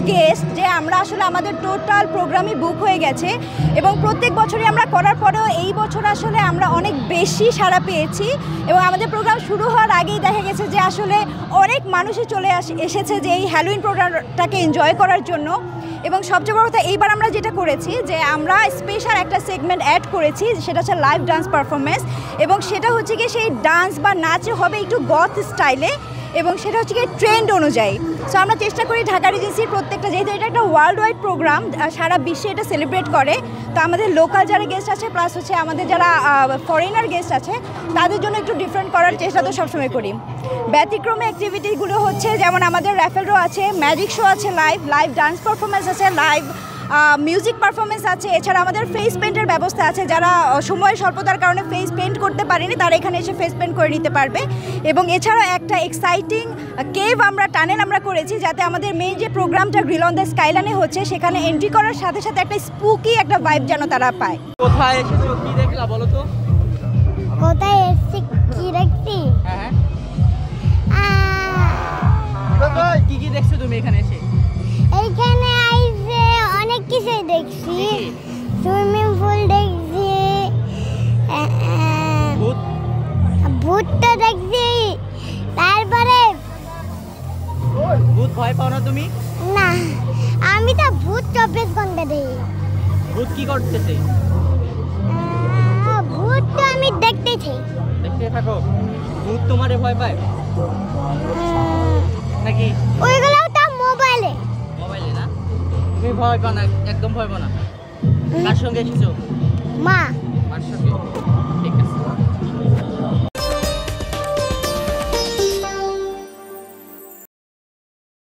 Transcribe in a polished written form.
Guest যে আমরা আসলে আমাদের টোটাল প্রোগ্রামই বুক হয়ে গেছে এবং প্রত্যেক বছরই আমরা করার পরেও এই বছর আসলে আমরা অনেক বেশি সাড়া পেয়েছি এবং আমাদের প্রোগ্রাম শুরু হওয়ার আগেই দেখা গেছে যে আসলে অনেক মানুষই চলে এসেছে যে এই হ্যালোইন প্রোগ্রামটাকে এনজয় করার জন্য। এবং সবচেয়ে বড় কথা এইবার আমরা যেটা করেছি যে আমরা স্পেশাল একটা সেগমেন্ট অ্যাড করেছি, সেটা হচ্ছে লাইভ ডান্স পারফরমেন্স এবং সেটা হচ্ছে কি সেই ডান্স বা নাচে হবে একটু গথ স্টাইলে এবং সেটা হচ্ছে কি ট্রেন্ড অনুযায়ী। সো আমরা চেষ্টা করি ঢাকা রিজেন্সির প্রত্যেকটা, যেহেতু এটা একটা ওয়ার্ল্ড ওয়াইড প্রোগ্রাম, সারা বিশ্বে এটা সেলিব্রেট করে, তো আমাদের লোকাল যারা গেস্ট আছে প্লাস হচ্ছে আমাদের যারা ফরেনার গেস্ট আছে তাদের জন্য একটু ডিফারেন্ট করার চেষ্টা তো সবসময় করি। ব্যতিক্রমী অ্যাক্টিভিটিগুলো হচ্ছে যেমন আমাদের র্যাফেল ড্র আছে, ম্যাজিক শো আছে, লাইভ ডান্স পারফরমেন্স আছে, লাইভ মিউজিক পারফরমেন্স আছে, এছাড়া আমাদের ফেস পেন্টের ব্যবস্থা আছে, যারা সময়ের স্বল্পতার কারণে ফেস পেন্ট করতে পারেনি তারা এখানে এসে ফেস পেন্ট করে নিতে পারবে। এবং এছাড়া একটা এক্সাইটিং কেভ টানেল আমরা করেছি যাতে আমাদের মেইন যে প্রোগ্রামটা গ্রিল অন দ্য স্কাইলাইনে হচ্ছে সেখানে এন্ট্রি করার সাথে সাথে একটা স্পুকি একটা ভাইব যেন তারা পায়। কোথায় এসেছো, কি দেখলা বলো তো? কোথায় এসেছি কি দেখছি? হ্যাঁ কি কি দেখছো তুমি এখানে এসে? এইখানে আইসে অনেক কিছুই দেখছি, সুইমিং পুল দেখছি, ভূতটা দেখছি, তারপরে ভূত ভয় পাও না তুমি? না, আমি তো ভূত 24 ঘন্টা দেখি। ভূত কি করতেছে? ভূত তো আমি দেখতেছি। দেখতে থাকো। ভূত তোমারে ভয় পায় নাকি? ওইগুলো তো মোবাইলে। মোবাইলে না? তুমি ভয় পাও না? একদম ভয় পাও না? কার সঙ্গে এসেছো? মা। কার সঙ্গে?